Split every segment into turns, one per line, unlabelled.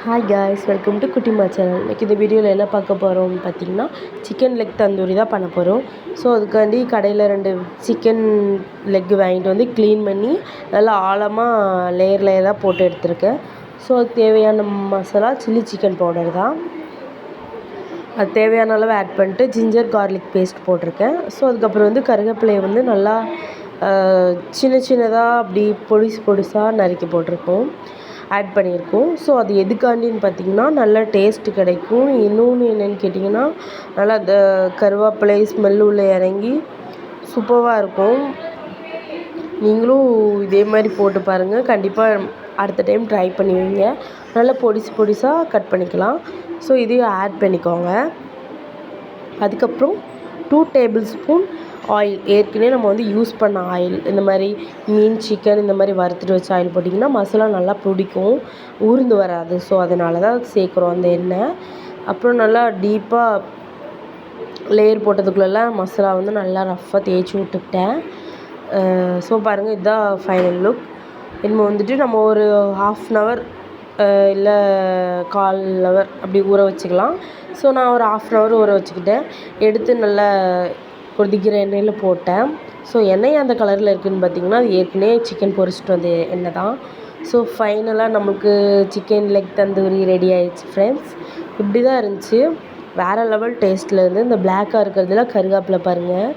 Hi guys, welcome to குட்டிமா channel. இன்றைக்கி இந்த வீடியோவில் என்ன பார்க்க போகிறோம்னு பார்த்தீங்கன்னா, சிக்கன் லெக் தந்தூரி தான் பண்ண போகிறோம். ஸோ அதுக்காண்டி கடையில் 2 சிக்கன் லெக் வாங்கிட்டு வந்து க்ளீன் பண்ணி நல்லா ஆழமாக லேயராக போட்டு எடுத்திருக்கேன். ஸோ அதுக்கு தேவையான மசாலா சில்லி சிக்கன் பவுடர் தான். அது தேவையான அளவு ஆட் பண்ணிட்டு ஜிஞ்சர் கார்லிக் பேஸ்ட் போட்டிருக்கேன். ஸோ அதுக்கப்புறம் வந்து கருவேப்பிலையை வந்து நல்லா சின்ன சின்னதாக அப்படி பொடிசாக நறுக்கி போட்டிருக்கோம், ஆட் பண்ணியிருக்கோம். ஸோ அது எதுக்காண்டின்னு பார்த்திங்கன்னா, நல்லா டேஸ்ட்டு கிடைக்கும். இன்னொன்று என்னென்னு கேட்டிங்கன்னா, நல்லா அந்த கருவேப்பிலை ஸ்மெல் உள்ளே இறங்கி சூப்பராக இருக்கும். நீங்களும் இதே மாதிரி போட்டு பாருங்கள், கண்டிப்பாக அடுத்த டைம் ட்ரை பண்ணுவீங்க. நல்லா பொடிசாக கட் பண்ணிக்கலாம். ஸோ இதையும் ஆட் பண்ணிக்கோங்க. அதுக்கப்புறம் 2 டேபிள் ஸ்பூன் ஆயில், ஏற்கனவே நம்ம வந்து யூஸ் பண்ண ஆயில். இந்த மாதிரி மீன் சிக்கன் இந்த மாதிரி வறுத்துட்டு வச்ச ஆயில் போட்டிங்கன்னா மசாலா நல்லா பிடிக்கும், ஊர்ந்து வராது. ஸோ அதனால தான் சேர்க்குறோம் அந்த எண்ணெய். அப்புறம் நல்லா டீப்பாக லேயர் போட்டதுக்குள்ளெல்லாம் மசாலா வந்து நல்லா ரஃப்பாக தேய்ச்சி விட்டுக்கிட்டேன். ஸோ பாருங்கள், இதுதான் ஃபைனல் லுக். இனிமேல் வந்துட்டு நம்ம ஒரு 1/2 அன் ஹவர் இல்லை 1/4 ஹவர் அப்படி ஊற வச்சுக்கலாம். ஸோ நான் ஒரு 1/2 அன் ஹவர் ஊற வச்சுக்கிட்டேன். எடுத்து நல்லா கொதிக்கிற எண்ணெயில் போட்டேன். ஸோ எண்ணெய் அந்த கலரில் இருக்குதுன்னு பார்த்திங்கன்னா, அது ஏற்கனவே சிக்கன் பொரிச்சிட்டு வந்த எண்ணெய் தான். ஸோ ஃபைனலாக நமக்கு சிக்கன் லெக் தந்தூரி ரெடி ஆகிடுச்சு ஃப்ரெண்ட்ஸ். இப்படி தான் இருந்துச்சு. வேறு லெவல் டேஸ்ட்டில் இருந்து. இந்த பிளாக்காக இருக்கிறதுல கருவேப்பிலை பாருங்கள்,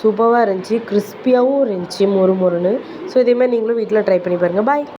சூப்பராக இருந்துச்சு, கிறிஸ்பியாகவும் இருந்துச்சு, மொறுன்னு. ஸோ இதேமாதிரி நீங்களும் வீட்டில் ட்ரை பண்ணி பாருங்கள். பாய்.